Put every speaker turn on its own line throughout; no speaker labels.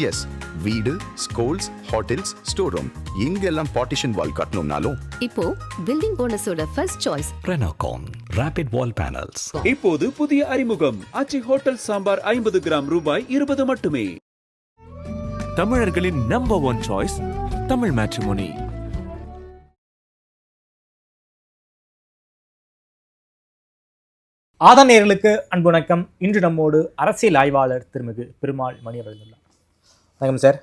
S, வீடு, schools, hotels, store room இங்கெல்லாம் partition wall கட்டணும்னாலும்
இப்போ பில்டிங் ஓனர்ஸோட first choice
Renocon Rapid Wall Panels.
இப்போது புதிய அறிமுகம் ஆச்சி ஹோட்டல் சாம்பார் 50 கிராம் ரூபாய் 20 மட்டுமே.
தமிழர்களின் number one choice Tamil matrimony.
ஆதா நேயர்களுக்கு அன்பு வணக்கம். இன்று நம்மோடு அரசியல் ஆய்வாளர் திருமிகு பெருமாள் மணி அவர்கள் உள்ளார். வணக்கம் சார்.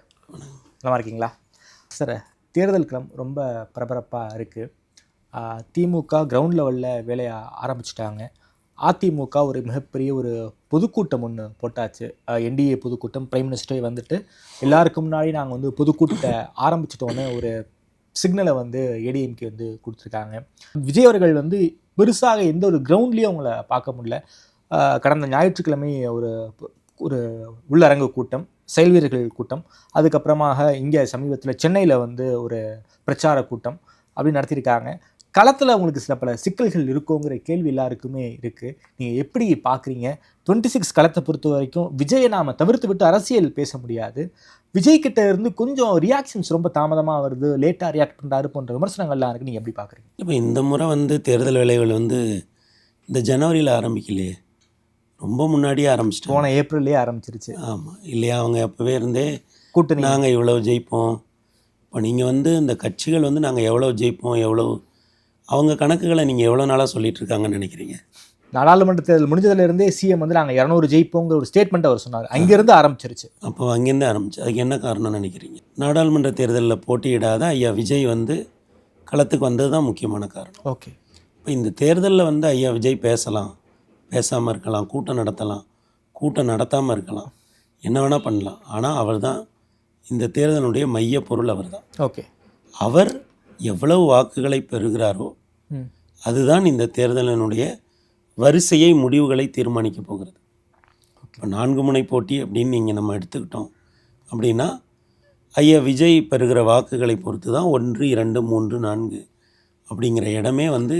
நல்லா இருக்கீங்களா சார்? தேர்தல் களம் ரொம்ப பரபரப்பாக இருக்குது. திமுக கிரவுண்ட் லெவலில் வேலையை ஆரம்பிச்சிட்டாங்க. அதிமுக ஒரு மிகப்பெரிய ஒரு பொதுக்கூட்டம் ஒன்று போட்டாச்சு. என்டிஏ பொதுக்கூட்டம். பிரைம் மினிஸ்டரே வந்துட்டு எல்லாருக்கும் முன்னாடி நாங்கள் வந்து பொதுக்கூட்டத்தை ஆரம்பிச்சிட்டோன்னு ஒரு சிக்னலை வந்து ஏடிஎம்கே வந்து கொடுத்துருக்காங்க. விஜய் அவர்கள் வந்து பெருசாக எந்த ஒரு கிரவுண்ட்லேயும் அவங்கள பார்க்க முடியல. கடந்த ஞாயிற்றுக்கிழமை ஒரு ஒரு உள்ளரங்கு கூட்டம், செயல் வீரர்கள் கூட்டம், அதுக்கப்புறமாக இங்கே சமீபத்தில் சென்னையில் வந்து ஒரு பிரச்சார கூட்டம் அப்படி நடத்தியிருக்காங்க. களத்தில் அவங்களுக்கு சில பல சிக்கல்கள் இருக்குங்கிற கேள்வி எல்லாருக்குமே இருக்குது. நீங்கள் எப்படி பார்க்குறீங்க? 26 களத்தை பொறுத்த வரைக்கும் விஜயை நாம் தவிர்த்து விட்டு அரசியல் பேச முடியாது. விஜய் கிட்ட இருந்து கொஞ்சம் ரியாக்ஷன்ஸ் ரொம்ப தாமதமாக வருது, லேட்டாக ரியாக்ட் பண்ணுறாரு போன்ற விமர்சனங்கள்லாம் இருக்குது. நீங்கள் எப்படி பார்க்குறீங்க?
இப்போ இந்த முறை வந்து தேர்தல் வேலைகள் வந்து இந்த ஜனவரியில் ஆரம்பிக்கலையே, ரொம்ப முன்னாடியே ஆரம்பிச்சிட்டோம்.
போன ஏப்ரல்லே ஆரம்பிச்சிருச்சு.
ஆமாம் இல்லையா? அவங்க அப்போவே இருந்தே
கூட்டணி
நாங்கள் இவ்வளோ ஜெயிப்போம். இப்போ நீங்கள் வந்து இந்த கட்சிகள் வந்து நாங்கள் எவ்வளோ ஜெயிப்போம், எவ்வளோ அவங்க கணக்குகளை நீங்கள் எவ்வளோ நாளாக சொல்லிட்டு இருக்காங்கன்னு நினைக்கிறீங்க?
நாடாளுமன்ற தேர்தல் முடிஞ்சதுலேருந்தே சிஎம் வந்து நாங்கள் 200 ஜெயிப்போங்கிற ஒரு ஸ்டேட்மெண்ட் அவர் சொன்னார். அங்கேருந்து ஆரம்பிச்சிருச்சு.
அப்போ அங்கேருந்து ஆரம்பிச்சு. அதுக்கு என்ன காரணம்னு நினைக்கிறீங்க? நாடாளுமன்ற தேர்தலில் போட்டியிடாத ஐயா விஜய் வந்து களத்துக்கு வந்தது தான் முக்கியமான காரணம்.
ஓகே.
இப்போ இந்த தேர்தலில் வந்து ஐயா விஜய் பேசலாம், பேசாமல் இருக்கலாம், கூட்டம் நடத்தலாம், கூட்டம் நடத்தாமல் இருக்கலாம், என்ன வேணால் பண்ணலாம். ஆனால் அவர் தான் இந்த தேர்தலுடைய மைய பொருள். அவர் தான்.
ஓகே.
அவர் எவ்வளவு வாக்குகளை பெறுகிறாரோ அதுதான் இந்த தேர்தலினுடைய வரிசையை, முடிவுகளை தீர்மானிக்க போகிறது. இப்போ 4 முனை போட்டி அப்படின்னு நீங்கள் நம்ம எடுத்துக்கிட்டோம் அப்படின்னா ஐயா விஜய் பெறுகிற வாக்குகளை பொறுத்து தான் 1, 2, 3, 4 அப்படிங்கிற இடமே வந்து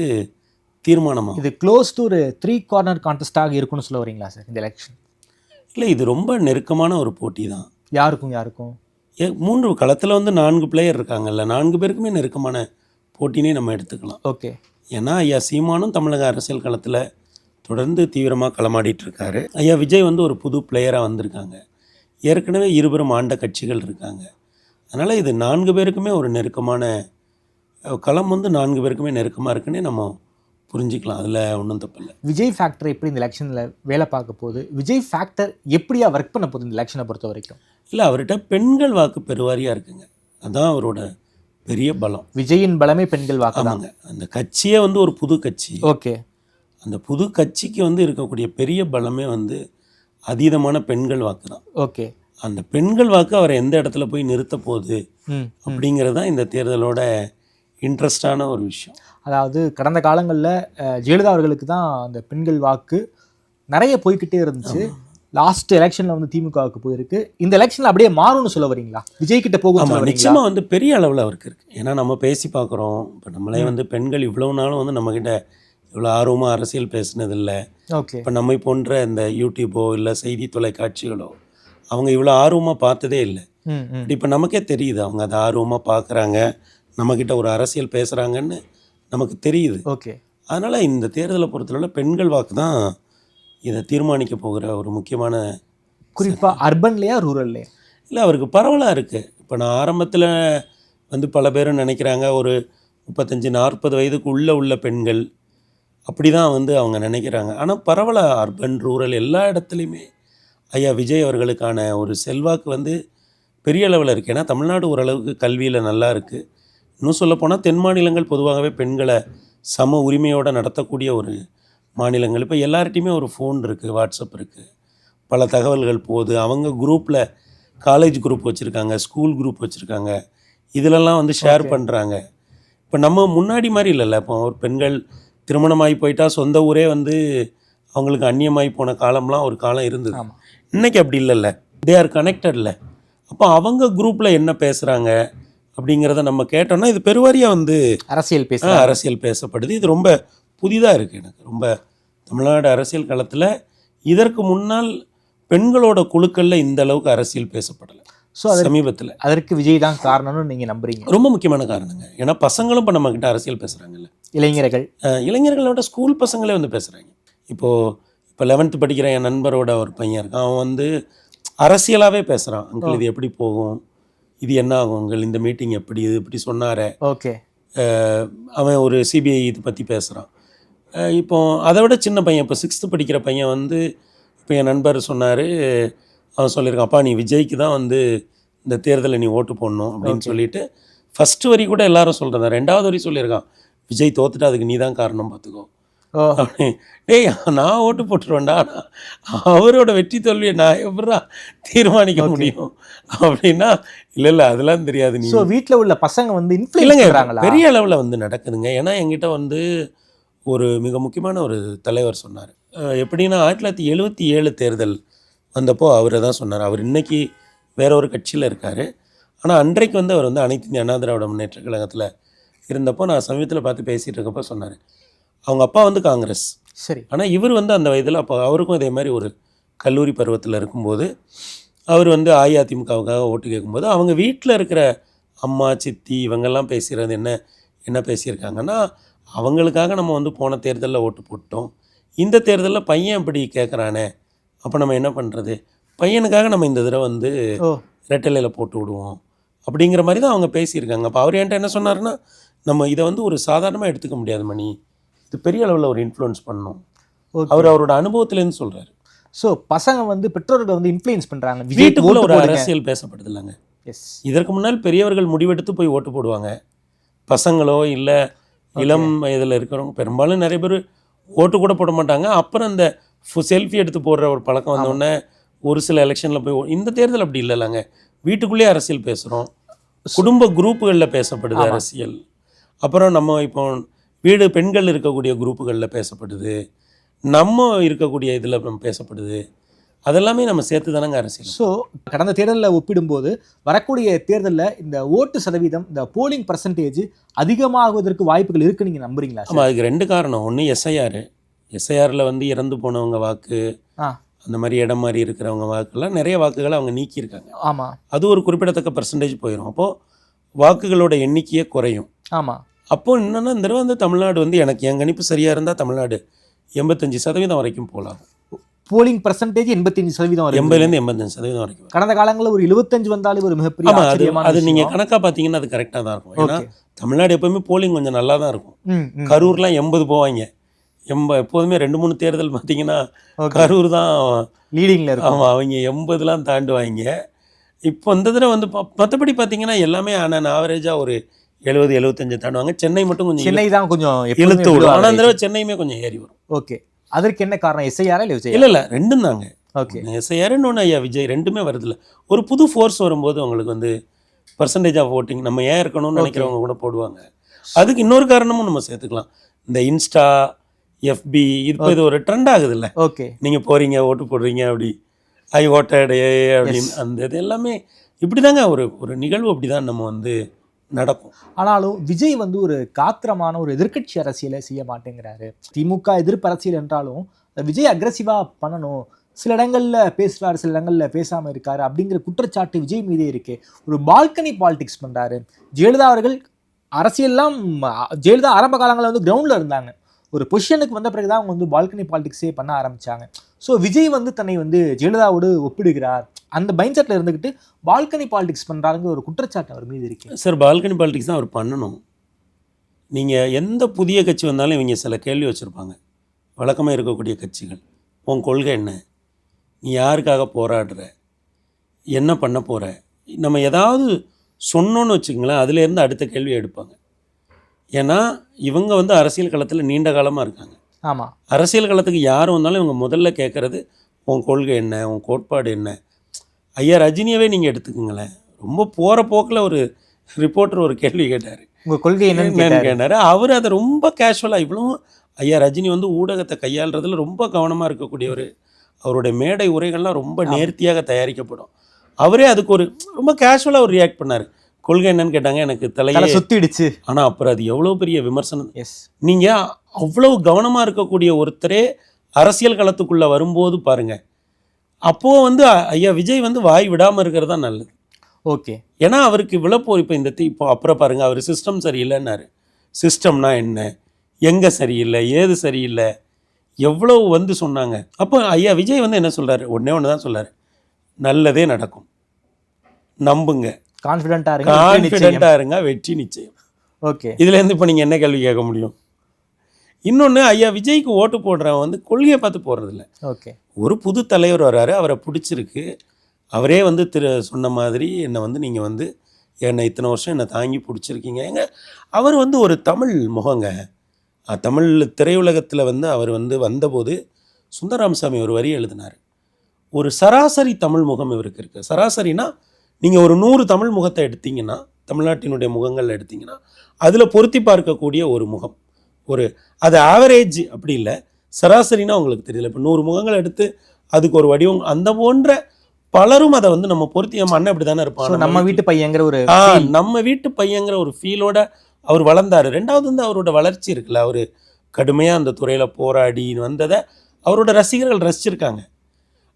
தீர்மானமாகும்.
இது க்ளோஸ் டு ஒரு 3 கார்னர் கான்டெஸ்டாக இருக்குன்னு சொல்ல வரீங்களா சார் இந்த எலெக்ஷன்?
இல்லை, இது ரொம்ப நெருக்கமான ஒரு போட்டி தான்.
யாருக்கும்
3 களத்தில் வந்து 4 பிளேயர் இருக்காங்கல்ல, 4 பேருக்குமே நெருக்கமான போட்டினே நம்ம எடுத்துக்கலாம்.
ஓகே.
ஏன்னா ஐயா சீமானும் தமிழக அரசியல் களத்தில் தொடர்ந்து தீவிரமாக களமாடிட்டு இருக்காரு. ஐயா விஜய் வந்து ஒரு புது பிளேயராக வந்திருக்காங்க. ஏற்கனவே இருவரும் ஆண்ட கட்சிகள் இருக்காங்க. அதனால் இது 4 பேருக்குமே ஒரு நெருக்கமான களம், வந்து 4 பேருக்குமே நெருக்கமாக இருக்குன்னே நம்ம புரிஞ்சிக்கலாம். அதில் ஒன்றும் தப்பில்லை.
விஜய் ஃபேக்டர் எப்படி இந்த எலெக்ஷனில் வேலை பார்க்க போகுது? விஜய் ஃபேக்டர் எப்படியா ஒர்க் பண்ண போகுது இந்த எலெக்ஷனை பொறுத்த வரைக்கும்?
இல்லை, அவர்கிட்ட பெண்கள் வாக்கு பெருவாரியாக இருக்குங்க. அதுதான் அவரோட பெரிய பலம்.
விஜயின் பலமே பெண்கள் வாக்கு தாங்க.
அந்த கட்சியே வந்து ஒரு புது கட்சி.
ஓகே.
அந்த புது கட்சிக்கு வந்து இருக்கக்கூடிய பெரிய பலமே வந்து அதீதமான பெண்கள் வாக்கு தான்.
ஓகே. அந்த
பெண்கள் வாக்கு அவரை எந்த இடத்துல போய் நிறுத்த போகுது அப்படிங்கிறது தான் இந்த தேர்தலோட இன்ட்ரெஸ்டான ஒரு விஷயம்.
அதாவது கடந்த காலங்களில் ஜெயலலிதா அவர்களுக்கு தான் அந்த பெண்கள் வாக்கு நிறைய போய்கிட்டே இருந்துச்சு. லாஸ்ட் எலெக்ஷனில் வந்து திமுகவுக்கு போயிருக்கு. இந்த எலெக்ஷனில் அப்படியே மாறும்னு சொல்ல வரீங்களா? விஜய் கிட்ட போகும்.
நிச்சயமாக வந்து பெரிய அளவில் அவருக்கு இருக்குது. ஏன்னா நம்ம பேசி பார்க்குறோம். இப்போ நம்மளே வந்து பெண்கள் இவ்வளவு நாளும் வந்து நம்மக்கிட்ட இவ்வளோ ஆர்வமாக அரசியல் பேசினதில்லை.
ஓகே.
இப்போ நம்மை போன்ற இந்த யூடியூபோ இல்லை செய்தி தொலைக்காட்சிகளோ அவங்க இவ்வளோ ஆர்வமாக பார்த்ததே இல்லை. இப்போ நமக்கே தெரியுது அவங்க அதை ஆர்வமாக பார்க்குறாங்க, நம்மக்கிட்ட ஒரு அரசியல் பேசுகிறாங்கன்னு நமக்கு தெரியுது.
ஓகே. அதனால்
இந்த தேர்தலை பொறுத்தவரை பெண்கள் வாக்கு தான் இதை தீர்மானிக்க போகிற ஒரு முக்கியமான.
குறிப்பாக அர்பன்லையா ரூரல்லையா?
இல்லை, அவருக்கு பரவலாக இருக்குது. இப்போ நான் ஆரம்பத்தில் வந்து பல பேரும் நினைக்கிறாங்க ஒரு 35-40 வயதுக்கு உள்ள பெண்கள் அப்படி தான் வந்து அவங்க நினைக்கிறாங்க. ஆனால் பரவலாக அர்பன் ரூரல் எல்லா இடத்துலையுமே ஐயா விஜய் அவர்களுக்கான ஒரு செல்வாக்கு வந்து பெரிய அளவில் இருக்குது. ஏன்னா தமிழ்நாடு ஓரளவுக்கு கல்வியில் நல்லா இருக்குது. இன்னும் சொல்லப்போனால் தென் மாநிலங்கள் பொதுவாகவே பெண்களை சம உரிமையோடு நடத்தக்கூடிய ஒரு மாநிலங்கள். இப்போ எல்லார்ட்டையுமே ஒரு ஃபோன் இருக்குது, வாட்ஸ்அப் இருக்குது, பல தகவல்கள் போகுது. அவங்க குரூப்பில் காலேஜ் குரூப் வச்சுருக்காங்க, ஸ்கூல் குரூப் வச்சுருக்காங்க, இதிலெல்லாம் வந்து ஷேர் பண்ணுறாங்க. இப்போ நம்ம முன்னாடி மாதிரி இல்லைல்ல. இப்போ ஒரு பெண்கள் திருமணமாகி போயிட்டா சொந்த ஊரே வந்து அவங்களுக்கு அந்நியமாகி போன காலம்லாம் ஒரு காலம் இருந்தது. இன்றைக்கி அப்படி இல்லைல்ல, தே ஆர் கனெக்டடில். அப்போ அவங்க குரூப்பில் என்ன பேசுகிறாங்க அப்படிங்கிறத நம்ம கேட்டோம்னா இது பெருவாரியாக வந்து அரசியல் பேசப்படுது. இது ரொம்ப புதிதாக இருக்குது எனக்கு. ரொம்ப தமிழ்நாடு அரசியல் களத்தில் இதற்கு முன்னால் பெண்களோட குழுக்களில் இந்த அளவுக்கு அரசியல் பேசப்படலை.
ஸோ
சமீபத்தில்.
அதற்கு விஜய் தான் காரணம்னு நீங்கள் நம்புறீங்க?
ரொம்ப முக்கியமான காரணங்க. ஏன்னா பசங்களும் இப்போ நம்மக்கிட்ட அரசியல் பேசுகிறாங்கல்ல.
இளைஞர்கள்
இளைஞர்களோட ஸ்கூல் பசங்களே வந்து பேசுகிறாங்க. இப்போ 11th படிக்கிற என் நண்பரோட ஒரு பையன் இருக்கான். அவன் வந்து அரசியலாகவே பேசுகிறான். அங்கிள் இது எப்படி போகும், இது என்ன ஆகும் அங்கிள், இந்த மீட்டிங் எப்படி, இது இப்படி சொன்னாரே.
ஓகே.
அவன் ஒரு சிபிஐ இது பற்றி பேசுகிறான். இப்போ அதை விட சின்ன பையன், இப்போ 6th படிக்கிற பையன் வந்து இப்போ என் நண்பர் சொன்னார், அவன் சொல்லியிருக்கான், அப்பா நீ விஜய்க்கு தான் வந்து இந்த தேர்தலில் நீ ஓட்டு போடணும் அப்படின்னு சொல்லிட்டு ஃபஸ்ட்டு வரி கூட எல்லாரும் சொல்கிறதா, 2வது வரி சொல்லியிருக்கான், விஜய் தோத்துட்டு அதுக்கு நீ தான் காரணம் பார்த்துக்கோ. டேய் நான் ஓட்டு போட்டுருவேன்டா, அவரோட வெற்றி தோல்வியை நான் எப்படா தீர்மானிக்க முடியும் அப்படின்னா, இல்லை அதெல்லாம் தெரியாது. நீ
வீட்டில் உள்ள பசங்க வந்து
இல்லைங்க பெரிய அளவில் வந்து நடக்குதுங்க. ஏன்னா என்கிட்ட வந்து ஒரு மிக முக்கியமான ஒரு தலைவர் சொன்னார். எப்படின்னா 1977 தேர்தல் வந்தப்போ அவரை தான் சொன்னார். அவர் இன்னைக்கு வேற ஒரு கட்சியில் இருக்கார். ஆனால் அன்றைக்கு வந்து அவர் வந்து அனைத்து இந்திய அண்ணா திராவிட முன்னேற்ற கழகத்தில் இருந்தப்போ நான் சமீபத்தில் பார்த்து பேசிகிட்டு இருக்கப்போ சொன்னார், அவங்க அப்பா வந்து காங்கிரஸ்.
சரி.
ஆனால் இவர் வந்து அந்த வயதில் அப்போ அவருக்கும் இதே மாதிரி ஒரு கல்லூரி பருவத்தில் இருக்கும்போது அவர் வந்து அஇஅதிமுகவுக்காக ஓட்டு கேட்கும்போது அவங்க வீட்டில் இருக்கிற அம்மா சித்தி இவங்கெல்லாம் பேசுகிறது என்ன பேசியிருக்காங்கன்னா, அவங்களுக்காக நம்ம வந்து போன தேர்தலில் ஓட்டு போட்டோம், இந்த தேர்தலில் பையன் இப்படி கேட்குறானே, அப்போ நம்ம என்ன பண்ணுறது, பையனுக்காக நம்ம இந்த தடவை வந்து ரெட்டலையில் போட்டு விடுவோம் அப்படிங்கிற மாதிரி தான் அவங்க பேசியிருக்காங்க. அப்போ அவர் என்கிட்ட என்ன சொன்னார்னா, நம்ம இதை வந்து ஒரு சாதாரணமாக எடுத்துக்க முடியாது மணி, இது பெரிய அளவில் ஒரு இன்ஃப்ளூயன்ஸ் பண்ணணும். அவரோட அனுபவத்துலேருந்து சொல்கிறாரு.
ஸோ பசங்க வந்து பெற்றோர்கள் வந்து இன்ஃப்ளூயன்ஸ் பண்ணுறாங்க.
வீட்டுக்குள்ள ஒரு அரசியல் பேசப்படுது இல்லைங்க.
எஸ்.
இதற்கு முன்னால் பெரியவர்கள் முடிவெடுத்து போய் ஓட்டு போடுவாங்க. பசங்களோ இல்லை இளம் வயதில் இருக்கிறவங்க பெரும்பாலும் நிறைய பேர் ஓட்டு கூட போட மாட்டாங்க. அப்புறம் அந்த செல்ஃபி எடுத்து போடுற ஒரு பழக்கம் வந்தோடனே ஒரு சில எலெக்ஷனில் போய், இந்த தேர்தல் அப்படி இல்லைங்க, வீட்டுக்குள்ளேயே அரசியல் பேசுகிறோம், குடும்ப குரூப்புகளில் பேசப்படுது அரசியல். அப்புறம் நம்ம இப்போ வீடு பெண்கள் இருக்கக்கூடிய குரூப்புகளில் பேசப்படுது, நம்ம இருக்கக்கூடிய இதில் பேசப்படுது, அதெல்லாமே நம்ம சேர்த்து தானங்க அரசியல்.
ஸோ கடந்த தேர்தலில் ஒப்பிடும்போது வரக்கூடிய தேர்தலில் இந்த ஓட்டு சதவீதம், இந்த போலிங் பர்சன்டேஜ் அதிகமாகுவதற்கு வாய்ப்புகள் இருக்குன்னு நீங்கள் நம்புறீங்களா?
ஆமாம், அதுக்கு 2 காரணம். ஒன்று எஸ்ஐஆரில் வந்து இறந்து போனவங்க வாக்கு, அந்த மாதிரி இடம் மாதிரி இருக்கிறவங்க வாக்குலாம் நிறைய வாக்குகளை அவங்க நீக்கியிருக்காங்க.
ஆமாம். அது
ஒரு குறிப்பிடத்தக்க பர்சன்டேஜ் போயிடும். அப்போது வாக்குகளோட எண்ணிக்கையே குறையும்.
ஆமாம்.
அப்போது என்னென்னா இந்த தடவை வந்து தமிழ்நாடு வந்து எனக்கு என் கணிப்பு சரியாக இருந்தால் தமிழ்நாடு 85% வரைக்கும் போகலாம்.
போலிங் பர்சன்டேஜ் 85%
80லேருந்து 85% வரைக்கும்.
கடந்த காலங்களில் ஒரு 25 வந்தாலே ஒரு மிகப்பெரிய
அது நீங்கள் கணக்காக பார்த்தீங்கன்னா அது கரெக்டாக தான் இருக்கும். ஏன்னா தமிழ்நாடு எப்போவுமே போலிங் கொஞ்சம் நல்லா தான் இருக்கும். கரூர்லாம் 80 போவாங்க. எப்போதுமே 2-3 தேர்தல் பார்த்தீங்கன்னா கரூர் தான்
லீடிங்கில் இருக்கும்.
ஆமாம், அவங்க 80லாம் தாண்டுவாங்க. இப்போ இந்த தடவை வந்து மற்றபடி பார்த்தீங்கன்னா எல்லாமே ஆனால் ஆவரேஜாக ஒரு 70-75 தாண்டுவாங்க. சென்னை மட்டும் கொஞ்சம்
சென்னை தான் கொஞ்சம்
இழுத்து விடும். ஆனால் இந்த தடவை சென்னையுமே கொஞ்சம் ஏறி வரும்.
ஓகே. அதற்கு என்ன காரணம்? எஸ்ஐஆர் இல்லை விஜய்?
இல்லை ரெண்டும் தாங்க.
ஓகே.
எஸ்ஐஆர்னு ஒன்று, ஐயா விஜய், ரெண்டுமே வருதில்ல. ஒரு புது ஃபோர்ஸ் வரும்போது உங்களுக்கு வந்து பர்சன்டேஜ் ஆஃப் ஓட்டிங் நம்ம ஏன் இருக்கணும்னு நினைக்கிறவங்க கூட போடுவாங்க. அதுக்கு இன்னொரு காரணமும் நம்ம சேர்த்துக்கலாம். இந்த இன்ஸ்டா, எஃபி, இது ஒரு ட்ரெண்ட் ஆகுது இல்லை.
ஓகே.
நீங்கள் போகிறீங்க ஓட்டு போடுறீங்க, அப்படி ஐ ஓட்டட் அப்படின்னு அந்த இது எல்லாமே இப்படி தாங்க ஒரு நிகழ்வு அப்படி தான் நம்ம வந்து நடக்கும்.
ஆனாலும் விஜய் வந்து ஒரு காத்திரமான ஒரு எதிர்க்கட்சி அரசியலை செய்ய மாட்டேங்கிறாரு. திமுக எதிர்ப்பு அரசியல் என்றாலும் விஜய் அக்ரெசிவாக பண்ணணும், சில இடங்களில் பேசுகிறாரு, சில இடங்களில் பேசாமல் இருக்காரு அப்படிங்கிற குற்றச்சாட்டு விஜய் மீதே இருக்கு. ஒரு பால்கனி பாலிடிக்ஸ் பண்ணுறாரு. ஜெயலலிதா அவர்கள் அரசியல்லாம், ஜெயலலிதா ஆரம்ப காலங்களில் வந்து கிரவுண்டில் இருந்தாங்க. ஒரு பொசிஷனுக்கு வந்த பிறகு தான் அவங்க வந்து பால்கனி பாலிடிக்ஸே பண்ண ஆரம்பித்தாங்க. ஸோ விஜய் வந்து தன்னை வந்து ஜெயலலிதாவோடு ஒப்பிடுகிறார், அந்த மைண்ட் செட்டில் இருந்துக்கிட்டு பால்கனி பாலிடிக்ஸ் பண்ணுறாருங்கிற ஒரு குற்றச்சாட்டு அவர் மீது இருக்கு.
சார், பால்கனி பாலிடிக்ஸ் தான் அவர் பண்ணணும். நீங்கள் எந்த புதிய கட்சி வந்தாலும் இவங்க சில கேள்வி வச்சுருப்பாங்க. வழக்கமாக இருக்கக்கூடிய கட்சிகள், உன் கொள்கை என்ன, நீ யாருக்காக போராடுற, என்ன பண்ண போகிற, நம்ம ஏதாவது சொன்னோன்னு வச்சுக்கங்களேன், அதுலேருந்து அடுத்த கேள்வி எடுப்பாங்க. ஏன்னா இவங்க வந்து அரசியல் களத்தில் நீண்ட காலமாக இருக்காங்க.
ஆமாம்.
அரசியல் களத்துக்கு யார் வந்தாலும் இவங்க முதல்ல கேட்குறது உன் கொள்கை என்ன, உன் கோட்பாடு என்ன. ஐயா ரஜினியவே நீங்கள் எடுத்துக்கோங்களேன், ரொம்ப போகிற போக்கில் ஒரு ரிப்போர்ட்டர் ஒரு கேள்வி கேட்டார்,
உங்கள் கொள்கை என்னன்னு
கேட்டார். அவர் அதை ரொம்ப கேஷுவலாக, இவ்வளோ ஐயா ரஜினி வந்து ஊடகத்தை கையாளுறதுல ரொம்ப கவனமாக இருக்கக்கூடியவர். அவருடைய மேடை உரைகள்லாம் ரொம்ப நேர்த்தியாக தயாரிக்கப்படும். அவரே அதுக்கு ஒரு ரொம்ப கேஷுவலாக ஒரு ரியாக்ட் பண்ணார். கொள்கை என்னன்னு கேட்டாங்க, எனக்கு தலையை
சுத்திடுச்சு.
ஆனால் அப்புறம் அது எவ்வளோ பெரிய விமர்சனம்.
எஸ்.
நீங்கள் அவ்வளோ கவனமாக இருக்கக்கூடிய ஒருத்தரே அரசியல் களத்துக்குள்ளே வரும்போது பாருங்கள், அப்போது வந்து ஐயா விஜய் வந்து வாய் விடாமல் இருக்கிறது தான் நல்லது.
ஓகே.
ஏன்னா அவருக்கு விழப்போ இப்போ இப்போ அப்புறம் பாருங்க, அவர் சிஸ்டம் சரியில்லைன்னாரு. சிஸ்டம்னா என்ன, எங்கே சரியில்லை, ஏது சரியில்லை, எவ்வளோ வந்து சொன்னாங்க. அப்போ ஐயா விஜய் வந்து என்ன சொல்கிறாரு, ஒன்று தான் சொல்கிறாரு, நல்லதே நடக்கும், நம்புங்க, கான்ஃபிடென்ட்டாக இருங்க, வெற்றி நிச்சயம்.
ஓகே.
இதுலேருந்து இப்போ நீங்கள் என்ன கேள்வி கேட்க முடியும்? இன்னொன்று, ஐயா விஜய்க்கு ஓட்டு போடுறவன் வந்து கொள்கையை பார்த்து போடுறதில்ல.
ஓகே.
ஒரு புது தலைவர் வர்றாரு, அவரை பிடிச்சிருக்கு, அவரே வந்து சொன்ன மாதிரி என்னை வந்து நீங்கள் வந்து என்னை இத்தனை வருஷம் என்னை தாங்கி பிடிச்சிருக்கீங்க. அவர் வந்து ஒரு தமிழ் முகங்க. தமிழ் திரையுலகத்தில் வந்து அவர் வந்து வந்தபோது சுந்தரராமசாமி ஒரு வரி எழுதினார், ஒரு சராசரி தமிழ் முகம் இவருக்கு இருக்குது. சராசரினா நீங்கள் ஒரு 100 தமிழ் முகத்தை எடுத்தீங்கன்னா, தமிழ்நாட்டினுடைய முகங்கள் எடுத்திங்கன்னா அதில் பொருத்தி பார்க்கக்கூடிய ஒரு முகம், ஒரு அது ஆவரேஜ் அப்படி இல்லை, சராசரினா உங்களுக்கு தெரியல. இப்போ 100 முகங்கள் எடுத்து அதுக்கு ஒரு வடிவம், அந்த போன்ற பலரும் அதை வந்து நம்ம பொருத்தி, நம்ம அண்ணன் இப்படி தானே இருப்பான்,
நம்ம வீட்டு பையங்கிற ஒரு
நம்ம வீட்டு பையங்கிற ஒரு ஃபீலோட அவர் வளர்ந்தார். ரெண்டாவது வந்து அவரோட வளர்ச்சி இருக்குல்ல, அவர் கடுமையாக அந்த துறையில் போராடி வந்ததை அவரோட ரசிகர்கள் ரசிச்சிருக்காங்க.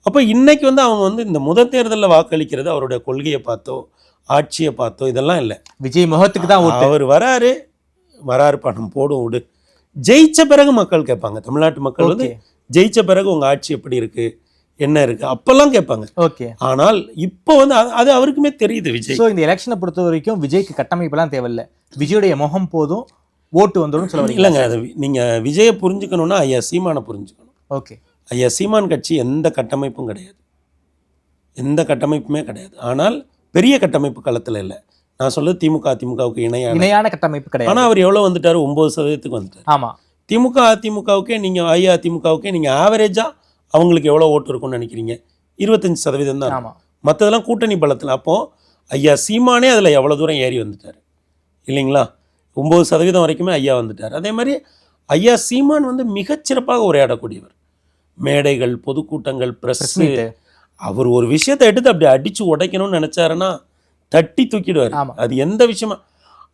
அப்போ இன்னைக்கு வந்து அவங்க வந்து இந்த தேர்தலில் வாக்களிக்கிறது அவருடைய கொள்கையை பார்த்தோ ஆட்சியை பார்த்தோ இதெல்லாம் இல்லை,
விஜய் முகத்துக்கு தான்.
அவர் வராரு பணம் போடும் விடு, ஜெயிச்ச பிறகு மக்கள் கேட்பாங்க. தமிழ்நாட்டு மக்கள் வந்து ஜெயிச்ச பிறகு உங்கள் ஆட்சி எப்படி இருக்குது, என்ன இருக்குது, அப்பெல்லாம் கேட்பாங்க.
ஓகே.
ஆனால் இப்போ வந்து அது அவருக்குமே தெரியுது விஜய்.
ஸோ இந்த எலெக்ஷனை பொறுத்த வரைக்கும் விஜய்க்கு கட்டமைப்பெல்லாம் தேவையில்லை, விஜயுடைய முகம் போதும், ஓட்டு வந்துடும் சொல்ல
இல்லைங்க. அது நீங்கள் விஜயை புரிஞ்சுக்கணுன்னா ஐயா சீமானை புரிஞ்சுக்கணும்.
ஓகே.
ஐயா சீமான் கட்சி எந்த கட்டமைப்பும் கிடையாது, எந்த கட்டமைப்புமே கிடையாது. ஆனால் பெரிய கட்டமைப்பு களத்தில் இல்லை. நான் சொல்றது திமுகவுக்கு இணையான
கட்டமைப்பு கிடையாது.
ஆனால் அவர் எவ்வளோ வந்துட்டார், 9% வந்துட்டார்.
ஆமாம்.
அதிமுகவுக்கே நீங்கள் அதிமுகவுக்கே நீங்கள் ஆவரேஜாக அவங்களுக்கு எவ்வளோ ஓட்டு இருக்கும்னு நினைக்கிறீங்க? 25% தான்.
ஆமாம்.
மற்றதெல்லாம் கூட்டணி பலத்தில். அப்போது ஐயா சீமானே அதில் எவ்வளோ தூரம் ஏறி வந்துட்டார் இல்லைங்களா? 9% வரைக்குமே ஐயா வந்துட்டார். அதே மாதிரி ஐயா சீமான் வந்து மிகச்சிறப்பாக உரையாடக்கூடியவர். மேடைகள், பொதுக்கூட்டங்கள், ப்ரெஸ்ஸு, அவர் ஒரு விஷயத்தை எடுத்து அப்படி அடித்து உடைக்கணும்னு நினச்சாருன்னா தட்டி தூக்கிடுவார். அது எந்த விஷயமா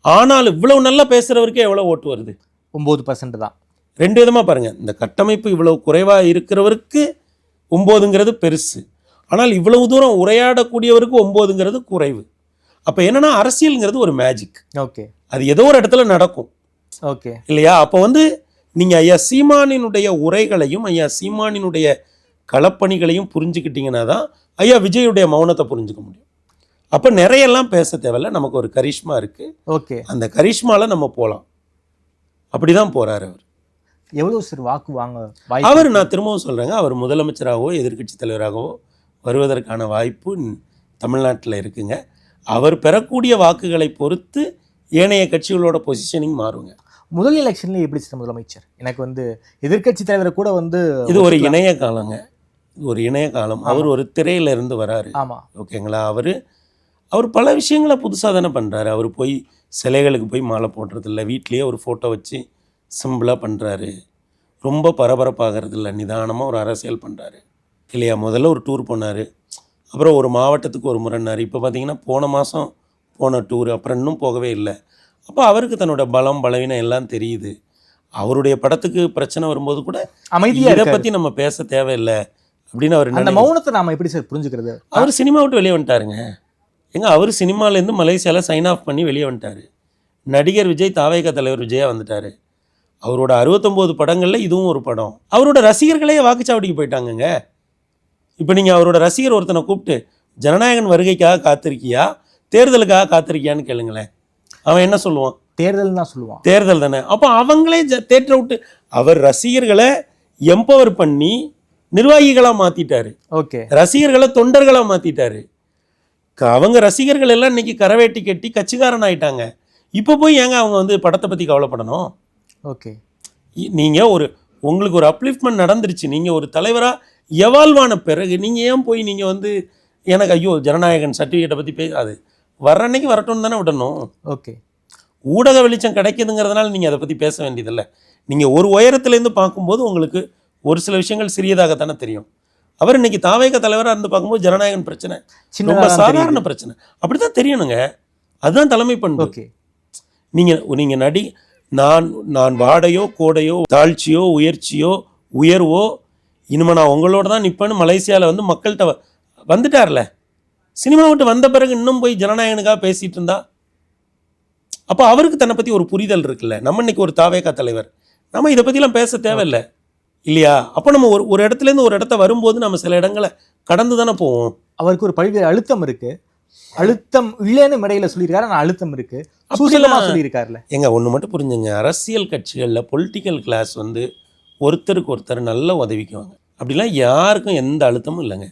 ஆனாலும் இவ்வளவு நல்லா பேசுகிறவருக்கே எவ்வளோ ஓட்டு வருது?
9% தான்.
2 விதமாக பாருங்கள். இந்த கட்டமைப்பு இவ்வளவு குறைவாக இருக்கிறவருக்கு 9ங்கிறது பெருசு, ஆனால் இவ்வளவு தூரம் உரையாடக்கூடியவருக்கு 9ங்கிறது குறைவு. அப்போ என்னன்னா, அரசியலுங்கிறது ஒரு மேஜிக்.
ஓகே. அது
ஏதோ ஒரு இடத்துல நடக்கும்.
ஓகே.
இல்லையா? அப்போ வந்து நீங்கள் ஐயா சீமானினுடைய உரைகளையும் ஐயா சீமானினுடைய களப்பணிகளையும் புரிஞ்சுக்கிட்டீங்கன்னா தான் ஐயா விஜயுடைய மௌனத்தை புரிஞ்சுக்க முடியும். அப்போ நிறையெல்லாம் பேச தேவையில்ல, நமக்கு ஒரு கரிஷ்மா இருக்குது.
ஓகே.
அந்த கரிஷ்மாவில் நம்ம போகலாம். அப்படி தான் போகிறார் அவர்.
எவ்வளோ சார் வாக்கு வாங்க
அவர், நான் திரும்பவும் சொல்கிறேங்க, அவர் முதலமைச்சராகவோ எதிர்க்கட்சி தலைவராகவோ வருவதற்கான வாய்ப்பு தமிழ்நாட்டில் இருக்குங்க. அவர் பெறக்கூடிய வாக்குகளை பொறுத்து ஏனைய கட்சிகளோட பொசிஷனிங் மாறுங்க.
முதல் எலெக்ஷன்ல எப்படி சார் முதலமைச்சர்? எனக்கு வந்து எதிர்க்கட்சி தலைவரை கூட வந்து
இது ஒரு இணைய காலங்க, இது ஒரு இணைய காலம். அவர் ஒரு திரையிலிருந்து வராரு.
ஆமாம்.
ஓகேங்களா? அவர் பல விஷயங்களை புதுசாக தானே பண்ணுறாரு. அவர் போய் சிலைகளுக்கு போய் மாலை போடுறதில்ல, வீட்லேயே ஒரு ஃபோட்டோ வச்சு சிம்பிளாக பண்ணுறாரு. ரொம்ப பரபரப்பாகிறது இல்லை, நிதானமாக ஒரு அரசியல் பண்ணுறாரு இல்லையா? முதல்ல ஒரு டூர் போனார், அப்புறம் ஒரு மாவட்டத்துக்கு ஒரு முறைனார். இப்போ பார்த்தீங்கன்னா போன மாதம் போன டூர், அப்புறம் இன்னும் போகவே இல்லை. அப்போ அவருக்கு தன்னோட பலம் பலவீனம் எல்லாம் தெரியுது. அவருடைய படத்துக்கு பிரச்சனை வரும்போது கூட அமைதியாக இதை பற்றி நம்ம பேச தேவையில்லை அப்படின்னு அவர்.
அந்த மௌனத்தை நாம் எப்படி சார் புரிஞ்சுக்கிறது?
அவர் சினிமா விட்டு வெளியே வந்துட்டாருங்க. அவர் சினிமாலேருந்து மலேசியாவில் சைன் ஆஃப் பண்ணி வெளியே வந்துட்டார். நடிகர் விஜய் தாவேக தலைவர் விஜயாக வந்துட்டார். அவரோட 69 படங்களில் இதுவும் ஒரு படம். அவரோட ரசிகர்களே வாக்குச்சாவடிக்கு போயிட்டாங்கங்க. இப்போ நீங்கள் அவரோட ரசிகர் ஒருத்தனை கூப்பிட்டு ஜனநாயகன் வருகைக்காக காத்திருக்கியா, தேர்தலுக்காக காத்திருக்கியான்னு கேளுங்களேன், அவன் என்ன சொல்லுவான்?
தேர்தல் தான் சொல்லுவான்.
தேர்தல் தானே. அப்போ அவங்களே தேட்டரை விட்டு அவர் ரசிகர்களை எம்பவர் பண்ணி நிர்வாகிகளாக மாற்றிட்டாரு.
ஓகே.
ரசிகர்களை தொண்டர்களாக மாற்றிட்டாரு. அவங்க ரசிகர்கள் எல்லாம் இன்னைக்கு கரவேட்டி கட்டி கட்சிக்காரன் ஆயிட்டாங்க. இப்போ போய் ஏங்க அவங்க வந்து படத்தை பற்றி கவலைப்படணும்?
ஓகே.
நீங்கள் உங்களுக்கு ஒரு அப்லிஃப்ட்மெண்ட் நடந்துருச்சு, நீங்கள் ஒரு தலைவராக எவால்வ் ஆன பிறகு நீங்கள் ஏன் போய் நீங்கள் வந்து எனக்கு ஐயோ ஜனநாயகன் சர்டிஃபிகேட்டை பற்றி பேசாது, வர்ற அன்னைக்கு வரட்டும்னு தானே விடணும்.
ஓகே.
ஊடக வெளிச்சம் கிடைக்குதுங்கிறதுனால நீங்கள் அதை பற்றி பேச வேண்டியதில்லை. நீங்கள் ஒரு உயரத்துலேருந்து பார்க்கும்போது உங்களுக்கு ஒரு சில விஷயங்கள் சிறியதாகத்தானே தெரியும். அவர் இன்னைக்கு தாவேக தலைவராக இருந்து பார்க்கும்போது ஜனநாயகன் பிரச்சனை ரொம்ப சாதாரண பிரச்சனை அப்படி தான் தெரியணுங்க. அதுதான் தலைமை பண்பு.
ஓகே.
நீங்கள் நான் வாடையோ கோடையோ தாழ்ச்சியோ உயர்ச்சியோ உயர்வோ இனிமே நான் உங்களோட தான் நிற்பேன்னு மலேசியாவில் வந்து மக்கள்கிட்ட வந்துட்டார்ல, சினிமா விட்டு வந்த பிறகு இன்னும் போய் ஜனநாயகனுக்காக பேசிட்டு இருந்தா அப்போ அவருக்கு தன்னை பற்றி ஒரு புரிதல் இருக்குல்ல. நம்ம இன்னைக்கு ஒரு தாவேகா தலைவர், நம்ம இதை பற்றிலாம் பேச தேவையில்லை இல்லையா? அப்போ நம்ம ஒரு இடத்துலேருந்து ஒரு இடத்த வரும்போது நம்ம சில இடங்களை கடந்து தானே போவோம்.
அவருக்கு ஒரு பல்வேறு அழுத்தம் இருக்கு. அழுத்தம் இல்லைன்னு மேடையில் சொல்லியிருக்காரு, ஆனால் அழுத்தம் இருக்கு சூசகமாக சொல்லியிருக்காருல்ல.
எங்க ஒன்று மட்டும் புரிஞ்சுங்க, அரசியல் கட்சிகளில் பொலிட்டிக்கல் கிளாஸ் வந்து ஒருத்தருக்கு ஒருத்தர் நல்லா உதவிக்குவாங்க. அப்படிலாம் யாருக்கும் எந்த அழுத்தமும் இல்லைங்க.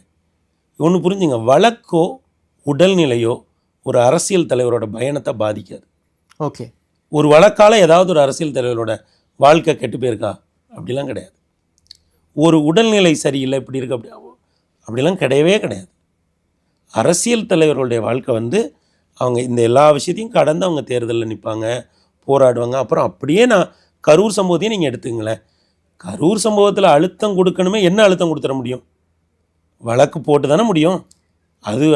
ஒன்று புரிஞ்சுங்க, வழக்கோ உடல்நிலையோ ஒரு அரசியல் தலைவரோட பயணத்தை பாதிக்காது.
ஓகே,
ஒரு வழக்கால் ஏதாவது ஒரு அரசியல் தலைவரோட வாழ்க்கை கெட்டு போயிருக்கா? அப்படிலாம் கிடையாது. ஒரு உடல்நிலை சரியில்லை இப்படி இருக்கு அப்படிலாம் கிடையவே கிடையாது. அரசியல் தலைவர்களுடைய வாழ்க்கை வந்து அவங்க இந்த எல்லா விஷயத்தையும் கடந்து அவங்க தேர்தலில் நிற்பாங்க, போராடுவாங்க. அப்புறம் அப்படியே நான் கரூர் சம்பவத்தையும் நீங்கள் எடுத்துங்களேன். கரூர் சம்பவத்தில் அழுத்தம் கொடுக்கணுமே, என்ன அழுத்தம் கொடுத்துட முடியும்? வழக்கு போட்டு தானே முடியும்.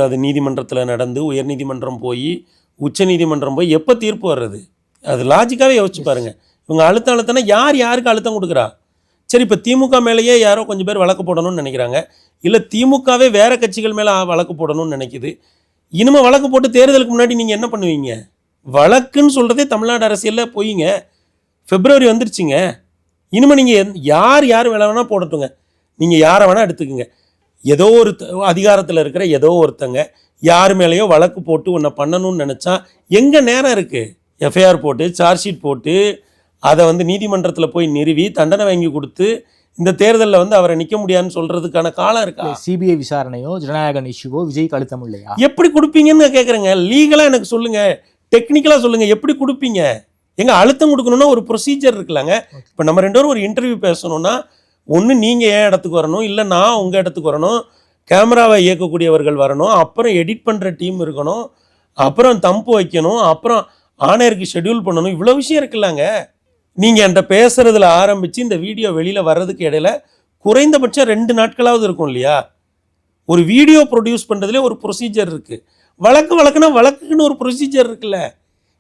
அது நீதிமன்றத்தில் நடந்து உயர்நீதிமன்றம் போய் உச்ச நீதிமன்றம் போய் எப்போ தீர்ப்பு வர்றது? அது லாஜிக்காகவே யோசிச்சு பாருங்கள். இவங்க அழுத்தம்னா யாருக்கு அழுத்தம் கொடுக்குறா? சரி, இப்போ திமுக மேலேயே யாரோ கொஞ்சம் பேர் வழக்கு போடணும்னு நினைக்கிறாங்க, இல்லை திமுகவே வேறு கட்சிகள் மேலே வழக்கு போடணும்னு நினைக்குது. இனிமேல் வழக்கு போட்டு தேர்தலுக்கு முன்னாடி நீங்கள் என்ன பண்ணுவீங்க? வழக்குன்னு சொல்கிறதே தமிழ்நாடு அரசியலில் போயிங்க. பிப்ரவரி வந்துருச்சுங்க. இனிமேல் நீங்கள் யார் வேணால் போடட்டுங்க, நீங்கள் யாரை வேணால் எடுத்துக்கோங்க. ஏதோ ஒரு அதிகாரத்தில் இருக்கிற ஏதோ ஒருத்தங்க யார் மேலேயோ வழக்கு போட்டு ஒன்றை பண்ணணும்னு நினச்சா எங்கே நேரம் இருக்குது? எஃப்ஐஆர் போட்டு சார்ஜ் ஷீட் போட்டு அதை வந்து நீதிமன்றத்தில் போய் நிறுவி தண்டனை வாங்கி கொடுத்து இந்த தேர்தலில் வந்து அவரை நிற்க முடியாதுன்னு சொல்கிறதுக்கான காலம் இருக்கா?
சிபிஐ விசாரணையோ ஜனநாயகன் இஷ்யூவோ விஜய்க்கு அழுத்தம் இல்லையா?
எப்படி கொடுப்பீங்கன்னு நான் கேட்குறேங்க. லீகலாக எனக்கு சொல்லுங்கள், டெக்னிக்கலாக சொல்லுங்கள், எப்படி கொடுப்பீங்க? எங்க அழுத்தம் கொடுக்கணும்னா ஒரு ப்ரொசீஜர் இருக்குல்லங்க. இப்போ நம்ம ரெண்டு பேரும் ஒரு இன்டர்வியூ பேசணும்னா ஒன்று நீங்கள் ஏன் இடத்துக்கு வரணும், இல்லை நான் உங்கள் இடத்துக்கு வரணும், கேமராவை இயக்கக்கூடியவர்கள் வரணும், அப்புறம் எடிட் பண்ணுற டீம் இருக்கணும், அப்புறம் தம்பு வைக்கணும், அப்புறம் ஆணையருக்கு ஷெட்யூல் பண்ணணும். இவ்வளோ விஷயம் இருக்குல்லங்க. நீங்கள் என்கிட்ட பேசுகிறதுல ஆரம்பித்து இந்த வீடியோ வெளியில் வர்றதுக்கு இடையில குறைந்தபட்சம் 2 நாட்களாவது இருக்கும் இல்லையா? ஒரு வீடியோ ப்ரொடியூஸ் பண்ணுறதுலேயே ஒரு ப்ரொசீஜர் இருக்குது. வழக்குன்னா வழக்குன்னு ஒரு ப்ரொசீஜர் இருக்குல்ல.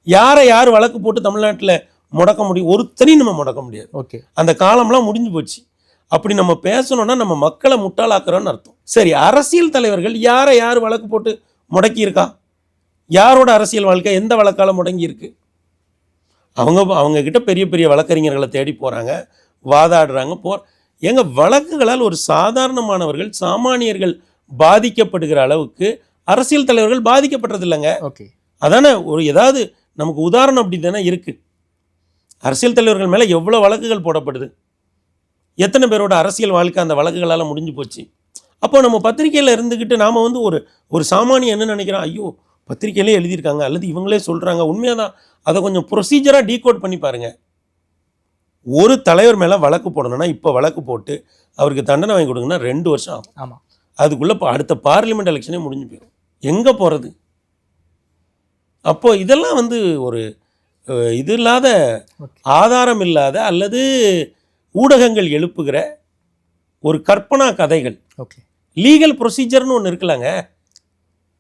யார் வழக்கு போட்டு தமிழ்நாட்டில் முடக்க முடியும்? ஒருத்தரையும் நம்ம முடக்க முடியாது.
ஓகே,
அந்த காலம்லாம் முடிஞ்சு போச்சு. அப்படி நம்ம பேசணும்னா நம்ம மக்களை முட்டாளாக்குறோன்னு அர்த்தம். சரி, அரசியல் தலைவர்கள் யார் வழக்கு போட்டு முடக்கி இருக்கா? யாரோட அரசியல் வாழ்க்கை எந்த வழக்கால முடங்கி இருக்கு? அவங்க கிட்ட பெரிய பெரிய வழக்கறிஞர்களை தேடி போகிறாங்க, வாதாடுறாங்க. எங்க வழக்குகளால் ஒரு சாதாரணமானவர்கள் சாமானியர்கள் பாதிக்கப்படுகிற அளவுக்கு அரசியல் தலைவர்கள் பாதிக்கப்பட்டது இல்லைங்க.
ஓகே,
அதானே ஒரு ஏதாவது நமக்கு உதாரணம் அப்படி தானே இருக்குது. அரசியல் தலைவர்கள் மேலே எவ்வளோ வழக்குகள் போடப்படுது, எத்தனை பேரோட அரசியல் வாழ்க்கை அந்த வழக்குகளால் முடிஞ்சு போச்சு. அப்போ நம்ம பத்திரிகையில் இருந்துக்கிட்டு நாம் வந்து ஒரு சாமானியம் என்ன நினைக்கிறோம், ஐயோ பத்திரிகையிலே எழுதியிருக்காங்க அல்லது இவங்களே சொல்கிறாங்க, உண்மையாக தான். அதை கொஞ்சம் ப்ரொசீஜராக டீகோட் பண்ணி பாருங்கள். ஒரு தலைவர் மேலே வழக்கு போடணும்னா இப்போ வழக்கு போட்டு அவருக்கு தண்டனை வாங்கி கொடுங்கன்னா 2 வருஷம் ஆகும்.
ஆமாம்,
அதுக்குள்ளே அடுத்த பார்லிமெண்ட் எலெக்ஷனே முடிஞ்சு போயிடும். எங்கே போகிறது? அப்போது இதெல்லாம் வந்து ஒரு இது இல்லாத, ஆதாரம் இல்லாத அல்லது ஊடகங்கள் எழுப்புகிற ஒரு கற்பனா கதைகள்.
ஓகே,
லீகல் ப்ரொசீஜர்னு ஒன்று இருக்கலாங்க.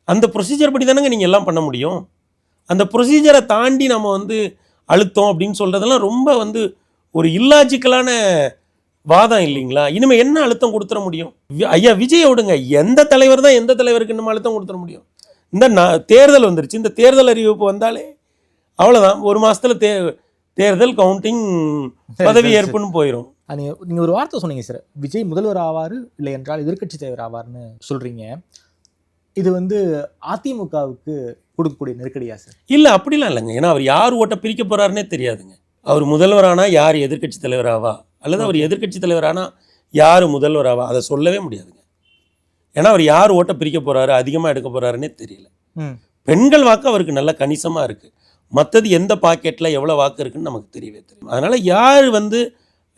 அந்த ப்ரொசீஜர் படி தானேங்க நீங்கள் எல்லாம் பண்ண முடியும். அந்த ப்ரொசீஜரை தாண்டி நம்ம வந்து அழுத்தம் அப்படின்னு சொல்கிறதெல்லாம் ரொம்ப வந்து ஒரு இல்லாஜிக்கலான வாதம் இல்லைங்களா? இனிமேல் என்ன அழுத்தம் கொடுத்துட முடியும்? ஐயா விஜய் விடுங்க, எந்த தலைவர் தான் எந்த தலைவருக்கு நம்ம அழுத்தம் கொடுத்துட முடியும்? இந்த தேர்தல் வந்துருச்சு, இந்த தேர்தல் அறிவிப்பு வந்தாலே அவ்வளோதான், 1 மாதத்தில் தேர்தல் கவுண்டிங் பதவி ஏற்புன்னு போயிடும்.
நீங்கள் ஒரு வார்த்தை சொன்னீங்க சார், விஜய் முதல்வர் ஆவார் இல்லை என்றால் எதிர்க்கட்சி தலைவர் ஆவார்னு சொல்கிறீங்க. இது வந்து அதிமுகவுக்கு கொடுக்கக்கூடிய நெருக்கடியா சார்?
இல்லை, அப்படிலாம் இல்லைங்க. ஏன்னா அவர் யார் ஓட்டை பிரிக்க போகிறாருன்னே தெரியாதுங்க. அவர் முதல்வரானா யார் எதிர்க்கட்சி தலைவராவா, அல்லது அவர் எதிர்க்கட்சி தலைவரானா யார் முதல்வராவா, அதை சொல்லவே முடியாதுங்க. ஏன்னா அவர் யார் ஓட்டை பிரிக்க போகிறாரு, அதிகமாக எடுக்க போகிறாருன்னே தெரியல. பெண்கள் வாக்கு அவருக்கு நல்ல கணிசமாக இருக்குது. மற்றது எந்த பாக்கெட்டில் எவ்வளோ வாக்கு இருக்குன்னு நமக்கு தெரியவே தெரியும். அதனால் யார் வந்து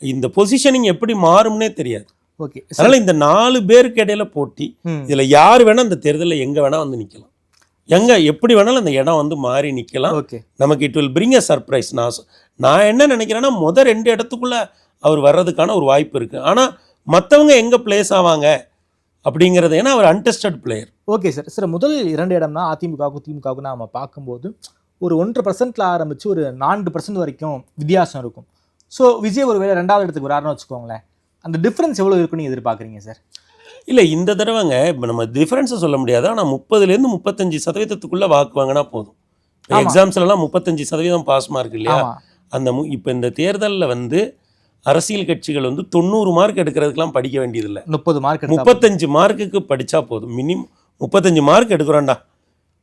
இந்த பொசிஷனிங் எப்படி மாறும்னே தெரியாது.
ஓகே,
அதனால் இந்த 4 பேருக்கு இடையில போட்டி. இதில் யார் வேணால் அந்த தேர்தலில் எங்கே வேணால் வந்து நிற்கலாம், எப்படி வேணாலும் அந்த இடம் வந்து மாறி நிற்கலாம்.
ஓகே,
நமக்கு it will bring a surprise. நான் என்ன நினைக்கிறேன்னா, முதல் 2 இடத்துக்குள்ளே அவர் வர்றதுக்கான ஒரு வாய்ப்பு இருக்குது. ஆனால் மற்றவங்க எங்கே பிளேஸ் ஆவாங்க அப்படிங்கிறது, ஏன்னா அவர் untested player.
Okay sir. Sir, முதல் 2 இடம்னா அதிமுகவுக்கும் திமுகவுக்கும் நம்ம பார்க்கும்போது ஒரு 1.5% ஆரம்பித்து ஒரு 4% வரைக்கும் வித்தியாசம் இருக்கும். ஸோ விஜய் ஒரு வேளை 2வது இடத்துக்கு வராருன்னு வச்சுக்கோங்களேன், அந்த டிஃப்ரென்ஸ் எவ்வளோ இருக்குன்னு எதிர்பார்க்குறீங்க சார்?
இல்லை இந்த தடவைங்க இப்போ நம்ம டிஃப்ரென்ஸை சொல்ல முடியாது. ஆனால் 30லேருந்து 35% வாக்கு வாங்கினா போதும். எக்ஸாம்ஸ்லாம் 35% பாஸ் மார்க் இல்லையா?
ஆமா.
அந்த இப்போ இந்த தேர்தலில் வந்து அரசியல் கட்சிகள் வந்து 90 மார்க் எடுக்கிறதுக்கெலாம் படிக்க வேண்டியதில்லை.
30 மார்க்
35 மார்க்குக்கு படித்தா போதும். மினிமம் 35 மார்க் எடுக்கிறோம்டா,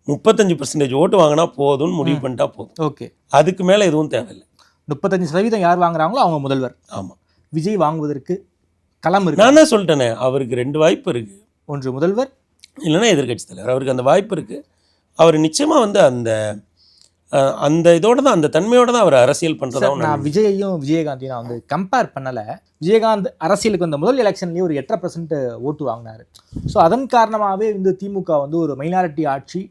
35% ஓட்டு வாங்கினா போதும்னு முடிவு பண்ணிட்டா போதும்.
ஓகே.
அதுக்கு மேலே எதுவும் தேவையில்லை.
35% யார் வாங்குறாங்களோ அவங்க முதல்வர்.
ஆமாம்.
விஜய் வாங்குவதற்கு களம் இருக்கு.
நான் தான் சொல்லிட்டேனே, அவருக்கு 2 வாய்ப்பு இருக்குது.
ஒன்று முதல்வர்,
இல்லைன்னா எதிர்க்கட்சி தலைவர். அவருக்கு அந்த வாய்ப்பு இருக்குது. அவர் நிச்சயமாக வந்து அந்த இதோட தான், அந்த தன்மையோட தான் அவர் அரசியல் பண்ணுறதா.
நான் விஜயையும் விஜயகாந்தையும் நான் வந்து கம்பேர் பண்ணலை. விஜயகாந்த் அரசியலுக்கு வந்த முதல் எலெக்ஷன்லேயே ஒரு 8% ஓட்டு வாங்கினார். ஸோ அதன் காரணமாகவே வந்து திமுக வந்து ஒரு மைனாரிட்டி ஆட்சி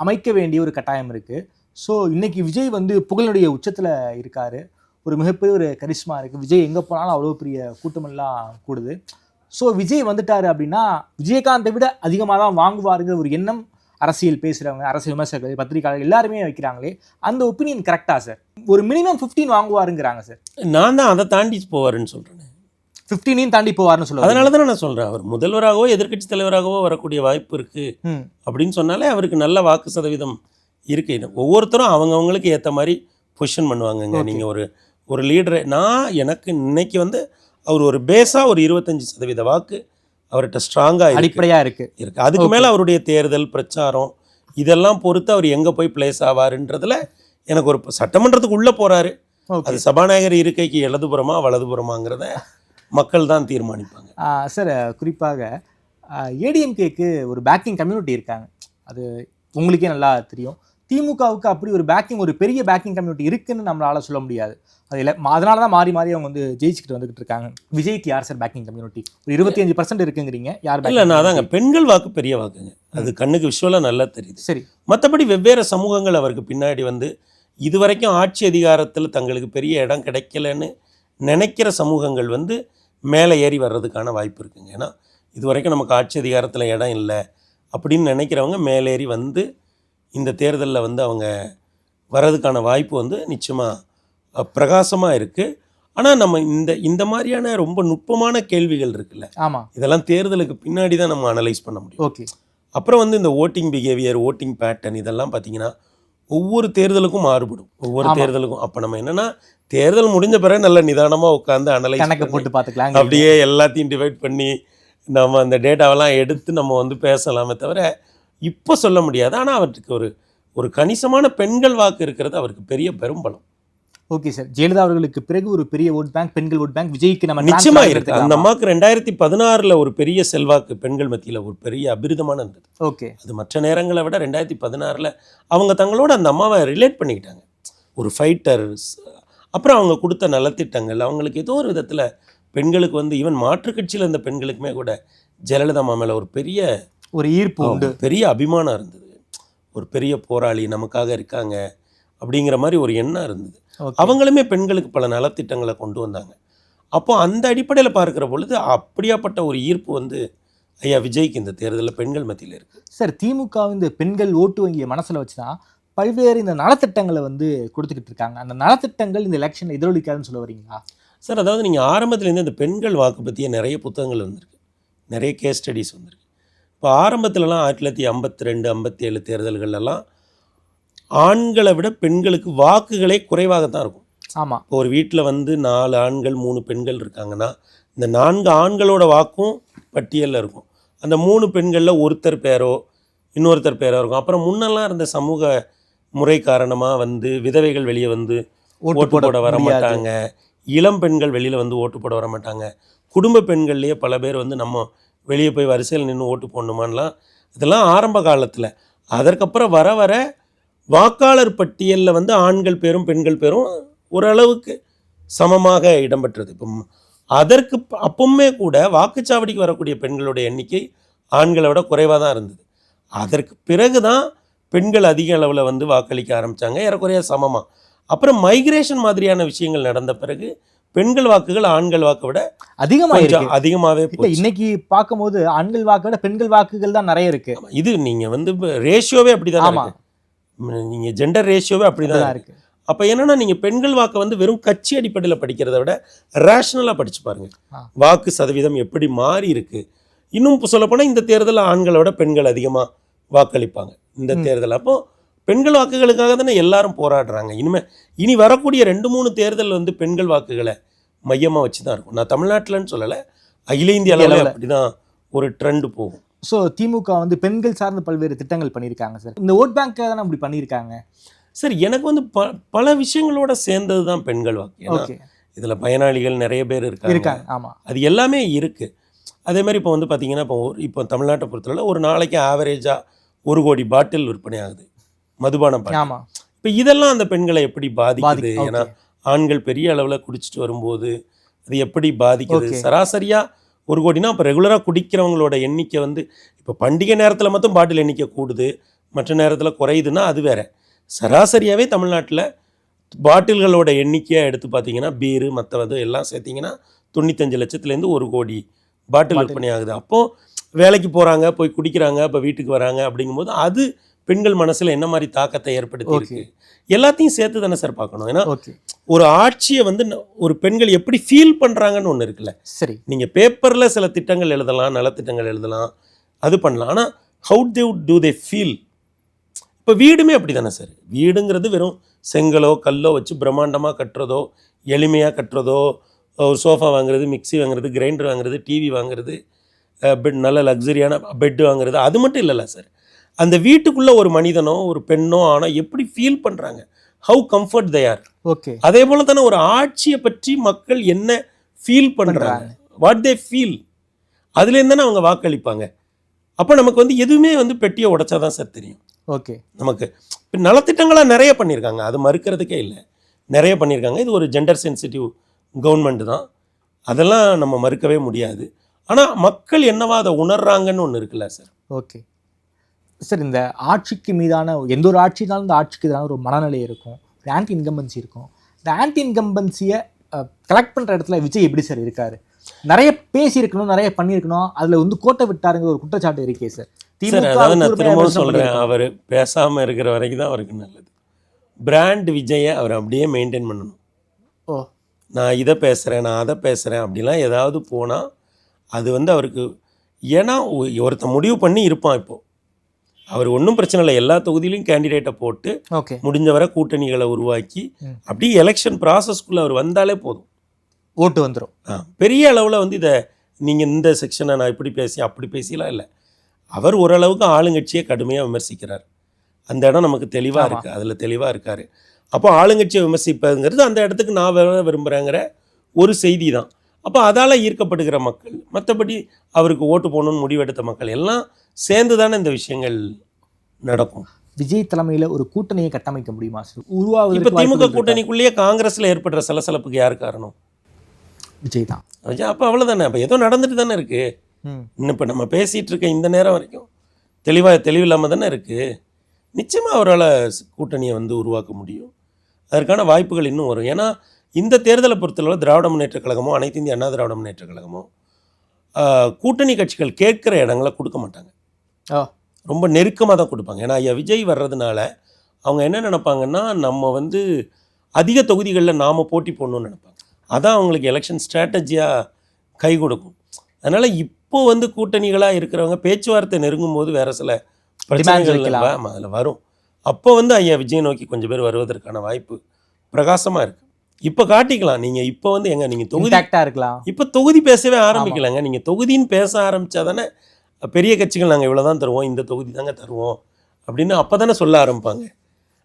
அமைக்க வேண்டிய ஒரு கட்டாயம் இருக்குது. ஸோ இன்னைக்கு விஜய் வந்து புகழுடைய உச்சத்தில் இருக்கார். ஒரு மிகப்பெரிய ஒரு கரிஷ்மா இருக்குது. விஜய் எங்கே போனாலும் அவ்வளோ பெரிய கூட்டமெல்லாம் கூடுது. ஸோ விஜய் வந்துட்டார் அப்படின்னா விஜயகாந்தை விட அதிகமாக தான் வாங்குவாருங்கிற ஒரு எண்ணம் அரசியல் பேசுகிறவங்க, அரசியல் விமர்சகர்கள், பத்திரிகையாளர்கள் எல்லாருமே வைக்கிறாங்களே. அந்த ஒப்பீனியன் கரெக்டாக சார்? ஒரு மினிமம் 15 வாங்குவாருங்கிறாங்க சார்.
நான் தான் அதை தாண்டி போவாருன்னு சொல்கிறேன்.
15 தாண்டி போவார்னு சொல்லுவாங்க.
அதனால தானே நான் சொல்கிறேன், அவர் முதல்வராகவோ எதிர்க்கட்சி தலைவராகவோ வரக்கூடிய வாய்ப்பு இருக்குது அப்படின்னு சொன்னாலே அவருக்கு நல்ல வாக்கு சதவீதம் இருக்குது. ஒவ்வொருத்தரும் அவங்கவுங்களுக்கு ஏற்ற மாதிரி பொசிஷன் பண்ணுவாங்கங்க. நீங்கள் ஒரு லீடரை, எனக்கு இன்னைக்கு வந்து அவர் ஒரு பேஸாக ஒரு 25% வாக்கு அவர்கிட்ட ஸ்ட்ராங்காக
அடிப்படையாக இருக்குது.
அதுக்கு மேலே அவருடைய தேர்தல் பிரச்சாரம் இதெல்லாம் பொறுத்து அவர் எங்கே போய் பிளேஸ் ஆவாருன்றதுல எனக்கு ஒரு சட்டமன்றத்துக்கு உள்ளே போகிறாரு, அது சபாநாயகர் இருக்கைக்கு இடதுபுறமா வலதுபுறமாங்கிறத மக்கள் தான் தீர்மானிப்பாங்க.
சார், குறிப்பாக ஏடிஎம்கேக்கு ஒரு பேக்கிங் கம்யூனிட்டி இருக்காங்க, அது உங்களுக்கே நல்லா தெரியும். திமுகவுக்கு அப்படி ஒரு பேக்கிங், ஒரு பெரிய பேக்கிங் கம்யூனிட்டி இருக்குன்னு நம்மளால சொல்ல முடியாது. அது இல்லை, அதனால தான் மாறி மாறி அவங்க வந்து ஜெயிச்சுக்கிட்டு வந்துகிட்டு இருக்காங்க. விஜய்க்கு யார் சார் பேக்கிங் கம்யூனிட்டி? ஒரு 25% இருக்குங்கிறீங்க, யார்?
இல்லை, நான் அதாங்க, பெண்கள் வாக்கு பெரிய வாக்குங்க, அது கண்ணுக்கு விஷுவலாக நல்லா தெரியுது.
சரி,
மற்றபடி வெவ்வேறு சமூகங்கள் அவருக்கு பின்னாடி வந்து இதுவரைக்கும் ஆட்சி அதிகாரத்தில் தங்களுக்கு பெரிய இடம் கிடைக்கலன்னு நினைக்கிற சமூகங்கள் வந்து மேலே ஏறி வர்றதுக்கான வாய்ப்பு இருக்குங்க. ஏன்னா இதுவரைக்கும் நமக்கு ஆட்சி அதிகாரத்தில் இடம் இல்லை அப்படின்னு நினைக்கிறவங்க மேலேறி வந்து இந்த தேர்தலில் வந்து அவங்க வர்றதுக்கான வாய்ப்பு வந்து நிச்சயமாக பிரகாசமாக இருக்குது. ஆனால் நம்ம இந்த மாதிரியான ரொம்ப நுட்பமான கேள்விகள் இருக்குல்ல,
ஆமாம்,
இதெல்லாம் தேர்தலுக்கு பின்னாடி தான் நம்ம அனலைஸ் பண்ண முடியும்.
ஓகே.
அப்புறம் வந்து இந்த ஓட்டிங் பிஹேவியர், ஓட்டிங் பேட்டர்ன் இதெல்லாம் பார்த்திங்கன்னா ஒவ்வொரு தேர்தலுக்கும் மாறுபடும், ஒவ்வொரு தேர்தலுக்கும். அப்போ நம்ம என்னென்னா தேர்தல் முடிஞ்ச பிறகு நல்ல நிதானமாக உட்காந்து அனலைஸ்
கணக்கு போட்டு பார்த்துக்கலாம்,
அப்படியே எல்லாத்தையும் டிவைட் பண்ணி நம்ம அந்த டேட்டாவெல்லாம் எடுத்து நம்ம வந்து பேசலாமே தவிர இப்போ சொல்ல முடியாது. ஆனால் அவருக்கு ஒரு கணிசமான பெண்கள் வாக்கு இருக்கிறது அவருக்கு பெரிய பெரும்பலம்.
ஓகே சார், ஜெயலலிதா அவர்களுக்கு பிறகு ஒரு பெரிய ஓட் பேங்க், பெண்கள் ஓட் பேங்க் விஜய்க்கு நம்ம
நிச்சயமாக இருக்குது. அந்த அம்மாவுக்கு 2016 ஒரு பெரிய செல்வாக்கு பெண்கள் மத்தியில் ஒரு பெரிய அபிரிதமான இருந்தது.
ஓகே.
அது மற்ற நேரங்களை விட 2016 அவங்க தங்களோட அந்த அம்மாவை ரிலேட் பண்ணிக்கிட்டாங்க, ஒரு ஃபைட்டர்ஸ். அப்புறம் அவங்க கொடுத்த நலத்திட்டங்கள் அவங்களுக்கு ஏதோ ஒரு விதத்தில் பெண்களுக்கு வந்து ஈவன் மாற்றுக் கட்சியில் இருந்த பெண்களுக்குமே கூட ஜெயலலிதா அம்மா மேலே ஒரு பெரிய
ஈர்ப்பு உண்டு, பெரிய
அபிமானம் இருந்தது. ஒரு பெரிய போராளி நமக்காக இருக்காங்க அப்படிங்கிற மாதிரி ஒரு எண்ணம் இருந்தது. அவங்களுமே பெண்களுக்கு பல நலத்திட்டங்களை கொண்டு வந்தாங்க. அப்போ அந்த அடிப்படையில் பார்க்குற பொழுது அப்படியாப்பட்ட ஒரு ஈர்ப்பு வந்து ஐயா விஜய்க்கு இந்த தேர்தலில் பெண்கள் மத்தியில் இருக்குது.
சார், திமுக இந்த பெண்கள் ஓட்டு வங்கிய மனசில் வச்சு தான் பல்வேறு இந்த நலத்திட்டங்களை வந்து கொடுத்துக்கிட்டு இருக்காங்க. அந்த நலத்திட்டங்கள் இந்த எலெக்ஷனில் எதிரொலிக்காதுன்னு சொல்ல வரீங்களா
சார்? அதாவது நீங்கள் ஆரம்பத்துலேருந்து இந்த பெண்கள் வாக்கு பற்றிய நிறைய புத்தகங்கள் வந்திருக்கு, நிறைய கேஸ் ஸ்டடீஸ் வந்திருக்கு. இப்போ ஆரம்பத்துலலாம் 1952, 57 தேர்தல்கள்லாம் ஆண்களை விட பெண்களுக்கு வாக்குகளே குறைவாக தான் இருக்கும்.
ஆமாம்.
இப்போ ஒரு வீட்டில் வந்து 4 ஆண்கள் 3 பெண்கள் இருக்காங்கன்னா இந்த 4 ஆண்களோட வாக்கும் பட்டியலில் இருக்கும். அந்த 3 பெண்களில் ஒருத்தர் பேரோ இன்னொருத்தர் பேரோ இருக்கும். அப்புறம் முன்னெல்லாம் இருந்த சமூக முறை காரணமாக வந்து விதவைகள் வெளியே வந்து ஓட்டு போட வர மாட்டாங்க, இளம் பெண்கள் வெளியில் வந்து ஓட்டு போட வர மாட்டாங்க, குடும்ப பெண்கள்லேயே பல பேர் வந்து நம்ம வெளியே போய் வரிசையில் நின்று ஓட்டு போடணுமான்லாம் இதெல்லாம் ஆரம்ப காலத்தில். அதற்கப்புறம் வர வர வாக்காளர் பட்டியலில் வந்து ஆண்கள் பேரும் பெண்கள் பேரும் ஓரளவுக்கு சமமாக இடம்பெற்றது. இப்போ அதற்கு அப்பவுமே கூட வாக்குச்சாவடிக்கு வரக்கூடிய பெண்களுடைய எண்ணிக்கை ஆண்களை விட குறைவாக தான் இருந்தது. அதற்கு பிறகு தான் பெண்கள் அதிக அளவில் வந்து வாக்களிக்க ஆரம்பித்தாங்க, ஏறக்குறைய சமமாக. அப்புறம் மைக்ரேஷன் மாதிரியான விஷயங்கள் நடந்த பிறகு பெண்கள் வாக்குகள் ஆண்கள் வாக்கை விட அதிகமாகவே
இன்னைக்கு பார்க்கும்போது ஆண்கள் வாக்கை விட பெண்கள் வாக்குகள் தான் நிறைய இருக்கு.
இது நீங்கள் வந்து ரேஷியோவே அப்படி தான், நீங்கள் ஜெண்டர் ரேஷியோவே அப்படி தான் இருக்குது. அப்போ என்னென்னா நீங்கள் பெண்கள் வாக்கை வந்து வெறும் கட்சி அடிப்படையில் படிக்கிறத விட ரேஷனலாக படித்து பாருங்கள், வாக்கு சதவீதம் எப்படி மாறி இருக்குது. இன்னும் சொல்லப்போனால் இந்த தேர்தலில் ஆண்களோட பெண்கள் அதிகமாக வாக்களிப்பாங்க இந்த தேர்தல். அப்போ பெண்கள் வாக்குகளுக்காக தானே எல்லாரும் போராடுறாங்க. இனி வரக்கூடிய 2-3 தேர்தல் வந்து பெண்கள் வாக்குகளை மையமாக வச்சு தான் இருக்கும். நான் தமிழ்நாட்டில்னு சொல்லலை, அகில இந்திய அளவில் அப்படி தான் ஒரு ட்ரெண்டு போகும்.
ஸோ திமுக வந்து பெண்கள் சார்ந்த பல்வேறு திட்டங்கள் பண்ணியிருக்காங்க சார். இந்த ஓட் பேங்க்காக தானே அப்படி பண்ணியிருக்காங்க
சார். எனக்கு வந்து பல விஷயங்களோட சேர்ந்தது தான் பெண்கள் வாக்கு.
ஓகே,
இதில் பயனாளிகள் நிறைய பேர் இருக்காங்க.
ஆமாம்,
அது எல்லாமே இருக்குது. அதே மாதிரி இப்போ வந்து பார்த்திங்கன்னா இப்போ தமிழ்நாட்டை பொறுத்தவரை ஒரு நாளைக்கு ஆவரேஜாக 1 கோடி பாட்டில் விற்பனை ஆகுது, மதுபான பாட்டில்.
ஆமாம்.
இப்போ இதெல்லாம் அந்த பெண்களை எப்படி பாதிக்குது? ஏன்னா ஆண்கள் பெரிய அளவில் குடிச்சிட்டு வரும்போது அது எப்படி பாதிக்குது? சராசரியாக 1 கோடினா அப்போ ரெகுலராக குடிக்கிறவங்களோட எண்ணிக்கை வந்து இப்போ பண்டிகை நேரத்தில் மட்டும் பாட்டில் எண்ணிக்கை கூடுது, மற்ற நேரத்தில் குறையுதுன்னா அது வேறு. சராசரியாகவே தமிழ்நாட்டில் பாட்டில்களோட எண்ணிக்கையாக எடுத்து பார்த்தீங்கன்னா பீரு மற்றது எல்லாம் சேர்த்திங்கன்னா 95 லட்சத்துலேருந்து 1 கோடி பாட்டில் விற்பனை ஆகுது. அப்போது வேலைக்கு போகிறாங்க, போய் குடிக்கிறாங்க, இப்போ வீட்டுக்கு வராங்க. அப்படிங்கும்போது அது பெண்கள் மனசில் என்ன மாதிரி தாக்கத்தை ஏற்படுத்தி இருக்கு, எல்லாத்தையும் சேர்த்து தானே சார் பார்க்கணும். ஏன்னா ஒரு ஆட்சியை வந்து ஒரு பெண்கள் எப்படி ஃபீல் பண்ணுறாங்கன்னு ஒன்று இருக்குல்ல.
சரி, நீங்கள்
பேப்பரில் சில திட்டங்கள் எழுதலாம், நலத்திட்டங்கள் எழுதலாம், அது பண்ணலாம். ஆனால் ஹவு டூ தே ஃபீல்? இப்போ வீடுமே அப்படி தானே சார். வீடுங்கிறது வெறும் செங்கலோ கல்லோ வச்சு பிரம்மாண்டமாக கட்டுறதோ, எளிமையாக கட்டுறதோ, ஒரு சோஃபா வாங்குறது, மிக்சி வாங்குறது, கிரைண்டர் வாங்குறது, டிவி வாங்குறது, பெட் நல்ல லக்ஸரியான பெட்டு வாங்குறது, அது மட்டும் இல்லைல்ல சார். அந்த வீட்டுக்குள்ளே ஒரு மனிதனோ ஒரு பெண்ணோ ஆனால் எப்படி ஃபீல் பண்ணுறாங்க, how comfort they are.
Okay,
அதே போல் தானே ஒரு ஆட்சியை பற்றி மக்கள் என்ன ஃபீல் பண்ணுறாங்க, வாட் தே ஃபீல், அதுலேருந்து தானே அவங்க வாக்களிப்பாங்க. அப்போ நமக்கு வந்து எதுவுமே வந்து பெட்டியை உடைச்சா தான் சார் தெரியும்.
ஓகே,
நமக்கு இப்போ நலத்திட்டங்களாக நிறைய பண்ணியிருக்காங்க, அது மறுக்கிறதுக்கே இல்லை, நிறைய பண்ணியிருக்காங்க. இது ஒரு ஜெண்டர் சென்சிட்டிவ் கவர்மெண்ட் தான், அதெல்லாம் நம்ம மறுக்கவே முடியாது. ஆனால் மக்கள் என்னவா அதை உணர்றாங்கன்னு ஒன்று இருக்குல்ல சார்.
ஓகே சார், இந்த ஆட்சிக்கு மீதான எந்த ஒரு ஆட்சினாலும் இந்த ஆட்சிக்கு எதிரான ஒரு மனநிலை இருக்கும், ஆன்டி இன்கம்பன்சி இருக்கும். இந்த ஆன்டி இன்கம்பன்சியை கலெக்ட் பண்ணுற இடத்துல விஜய் எப்படி சார் இருக்காரு? நிறைய பேசியிருக்கணும், நிறைய பண்ணியிருக்கணும், அதில் வந்து கோட்டை விட்டாருங்கிற ஒரு குற்றச்சாட்டு இருக்கே சார்.
சார் அதாவது நான் திரும்பவும் சொல்கிறேன், அவர் பேசாமல் இருக்கிற வரைக்கும் தான் அவருக்கு நல்லது. பிராண்ட் விஜயை அவர் அப்படியே மெயின்டைன் பண்ணணும். நான் இதை பேசுகிறேன், நான் அதை பேசுகிறேன் அப்படிலாம் ஏதாவது போனால் அது வந்து அவருக்கு, ஏன்னா ஒருத்த முடிவு பண்ணி இருப்பான். இப்போது அவர் ஒன்றும் பிரச்சனை இல்லை, எல்லா தொகுதியிலையும் கேண்டிடேட்டை போட்டு முடிஞ்ச வரை கூட்டணிகளை உருவாக்கி அப்படியே எலெக்ஷன் ப்ராசஸ்க்குள்ளே அவர் வந்தாலே போதும்,
ஓட்டு வந்துடும்.
பெரிய அளவில் வந்து இதை நீங்கள் இந்த செக்ஷனை நான் இப்படி பேசி அப்படி பேசிலாம் இல்லை. அவர் ஓரளவுக்கு ஆளுங்கட்சியை கடுமையாக விமர்சிக்கிறார், அந்த இடம் நமக்கு தெளிவாக இருக்குது, அதில் தெளிவாக இருக்கார். அப்போ ஆளுங்கட்சியை விமர்சிப்பதுங்கிறது அந்த இடத்துக்கு நான் விரும்புகிறேங்கிற ஒரு செய்தி தான். அப்போ அதால் ஈர்க்கப்படுகிற மக்கள், மற்றபடி அவருக்கு ஓட்டு போகணுன்னு முடிவெடுத்த மக்கள் எல்லாம் சேர்ந்து தானே இந்த விஷயங்கள் நடக்கும்.
விஜய் தலைமையில் ஒரு கூட்டணியை கட்டமைக்க முடியுமா சார்? உருவாவது
இப்போ திமுக கூட்டணிக்குள்ளேயே காங்கிரஸில் ஏற்படுற சலசலப்புக்கு யார் காரணம்?
விஜய் தான்.
அப்போ அவ்வளோதானே, அப்போ ஏதோ நடந்துட்டு தானே இருக்குது. இன்னும் இப்போ நம்ம பேசிகிட்டு இருக்க இந்த நேரம் வரைக்கும் தெளிவில்லாமல் தானே இருக்குது. நிச்சயமாக அவரால் கூட்டணியை வந்து உருவாக்க முடியும், அதற்கான வாய்ப்புகள் இன்னும் வரும். ஏன்னா இந்த தேர்தலை பொறுத்தளவு திராவிட முன்னேற்ற கழகமோ அனைத்து இந்திய அண்ணா திராவிட முன்னேற்ற கழகமோ கூட்டணி கட்சிகள் கேட்குற இடங்களை கொடுக்க மாட்டாங்க, ரொம்ப நெருக்கமாக தான் கொடுப்பாங்க. ஏன்னா ஐயா விஜய் வர்றதுனால அவங்க என்ன நினைப்பாங்கன்னா, நம்ம வந்து அதிக தொகுதிகளில் நாம் போட்டி போடணும்னு நினைப்பாங்க. அதான் அவங்களுக்கு எலெக்ஷன் ஸ்ட்ராட்டஜியாக கை கொடுக்கும். அதனால் இப்போது வந்து கூட்டணிகளாக இருக்கிறவங்க பேச்சுவார்த்தை நெருங்கும் போது வேறு சில பிரச்சனைகள் அதில் வரும். அப்போ வந்து ஐயா விஜய் நோக்கி கொஞ்சம் பேர் வருவதற்கான வாய்ப்பு பிரகாசமாக இருக்குது. இப்போ காட்டிக்கலாம். நீங்கள் இப்போ வந்து எங்கே நீங்கள் தொகுதி
இருக்கலாம்,
இப்போ தொகுதி பேசவே ஆரம்பிக்கலாங்க. நீங்கள் தொகுதின்னு பேச ஆரம்பித்தா தானே பெரிய கட்சிகள் நாங்கள் இவ்வளோ தான் தருவோம், இந்த தொகுதி தாங்க தருவோம் அப்படின்னு அப்போ தானே சொல்ல ஆரம்பிப்பாங்க.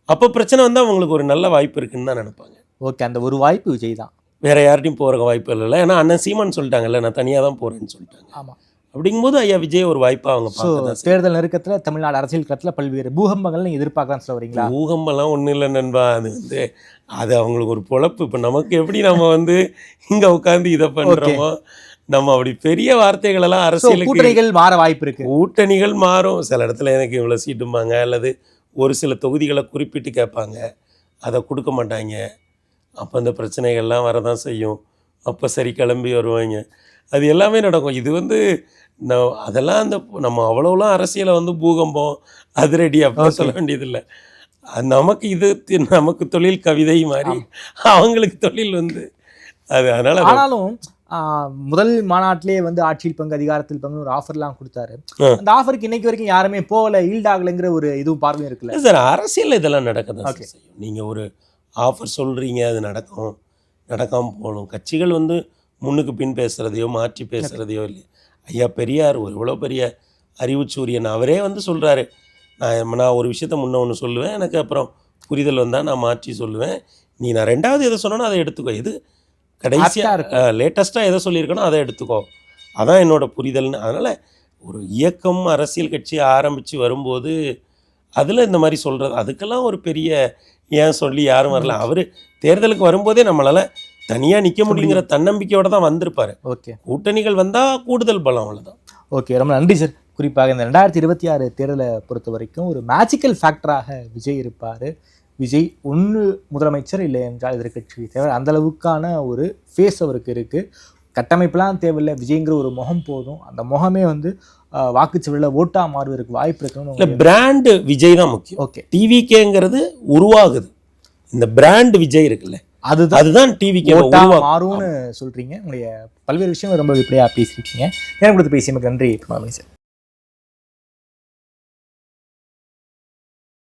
அப்போ பிரச்சனை வந்தால் அவங்களுக்கு ஒரு நல்ல வாய்ப்பு இருக்குன்னு தான் நினைப்பாங்க.
ஓகே, அந்த ஒரு வாய்ப்பு விஜய் தான்,
வேறு யார்ட்டையும் போகிற வாய்ப்பு இல்லை. ஏன்னா அண்ணன் சீமான் சொல்லிட்டாங்கல்ல, நான் தனியாக தான் போகிறேன்னு சொல்லிட்டாங்க.
ஆமாம்,
அப்படிங்கும்போது ஐயா விஜய் ஒரு வாய்ப்பாக அவங்க பார்க்க.
தேர்தல் நெருக்கத்தில் தமிழ்நாடு அரசியல் களத்தில் பல்வேறு பூகம்பங்கள் நீங்கள் எதிர்பார்க்கலாம் சொல்ல வரீங்களா?
பூகம்பெல்லாம் ஒன்றும் இல்லை நண்பா, அது வந்து அது அவங்களுக்கு ஒரு பொழப்பு. இப்போ நமக்கு எப்படி நம்ம வந்து இங்கே உட்காந்து இதை பண்ணுறோமோ, நம்ம அப்படி பெரிய வார்த்தைகளெல்லாம் அரசியலுக்கு
கூட்டணிகள் மாற வாய்ப்பு இருக்குது.
கூட்டணிகள் மாறும். சில இடத்துல எனக்கு இவ்வளோ சீட்டும்பாங்க, அல்லது ஒரு சில தொகுதிகளை குறிப்பிட்டு கேட்பாங்க, அதை கொடுக்க மாட்டாங்க. அப்போ அந்த பிரச்சனைகள்லாம் வரதான் செய்யும். அப்போ சரி கிளம்பி வருவாங்க, அது எல்லாமே நடக்கும். இது வந்து அதெல்லாம் அந்த நம்ம அவ்வளோலாம் அரசியலை வந்து பூகம்பம் அதிரடி அப்போ சொல்ல வேண்டியதில்லை. நமக்கு இது நமக்கு தொழில் கவிதை மாதிரி, அவங்களுக்கு தொழில் வந்து அது. அதனால்
ஆனாலும் முதல் மாநாட்டிலே வந்து ஆட்சியில் பங்கு அதிகாரத்தில் பங்கு ஒரு ஆஃபர்லாம் கொடுத்தாரு. அந்த ஆஃபருக்கு இன்னைக்கு வரைக்கும் யாருமே போகல, ஈல்ட் ஆகலைங்கிற ஒரு இதுவும் பார்வையும் இருக்குல்ல
சார். அரசியல் இதெல்லாம் நடக்க தான் செய்யும். நீங்கள் ஒரு ஆஃபர் சொல்கிறீங்க, அது நடக்காமல் போகணும். கட்சிகள் வந்து முன்னுக்கு பின் பேசுகிறதையோ மாற்றி பேசுகிறதையோ இல்லை. ஐயா பெரியார் ஒரு இவ்வளோ பெரிய அறிவுச்சூரியன், அவரே வந்து சொல்கிறாரு, நான் ஒரு விஷயத்த முன்ன ஒன்று சொல்லுவேன், எனக்கு அப்புறம் புரிதல் வந்தால் நான் மாற்றி சொல்லுவேன், நான் ரெண்டாவது எதை சொன்னோன்னா அதை எடுத்துக்கோ, எது கடைசியாக லேட்டஸ்ட்டாக எதை சொல்லியிருக்கனோ அதை எடுத்துக்கோ, அதான் என்னோட புரிதல்னு. அதனால் ஒரு இயக்கம் அரசியல் கட்சி ஆரம்பித்து வரும்போது அதில் இந்த மாதிரி சொல்கிறது, அதுக்கெல்லாம் ஒரு பெரிய ஏன் சொல்லி யாரும் வரல. அவர் தேர்தலுக்கு வரும்போதே நம்மளால் தனியாக நிற்க முடியுங்கிற தன்னம்பிக்கையோடு தான் வந்திருப்பார்.
ஓகே,
கூட்டணிகள் வந்தால் கூடுதல் பலம், அவ்வளோதான்.
ஓகே, ரொம்ப நன்றி சார். குறிப்பாக இந்த 2026 தேர்தலை பொறுத்த வரைக்கும் ஒரு மேஜிக்கல் ஃபேக்டராக விஜய் இருப்பார். விஜய் ஒன்று முதலமைச்சர், இல்லை என்றால் எதிர்க்கட்சி தேவை, அந்தளவுக்கான ஒரு ஃபேஸ் அவருக்கு இருக்குது. கட்டமைப்புலாம் தேவையில்லை, விஜய்ங்கிற ஒரு முகம் போதும். அந்த முகமே வந்து வாக்குச்சவரில் ஓட்டாக மாறுவதற்கு வாய்ப்பு இருக்குன்னு.
இல்லை, பிராண்டு விஜய் தான் முக்கியம்.
ஓகே,
டிவிகேங்கிறது உருவாகுது, இந்த பிராண்ட் விஜய் இருக்குல்ல, அதுதான் டிவிகே
மாறும்னு சொல்கிறீங்க. உங்களுடைய பல்வேறு விஷயங்கள் ரொம்ப வெளிப்படையாக பேசியிருக்கீங்க. நேரம் கொடுத்து பேசியமைக்கு நன்றி சார்.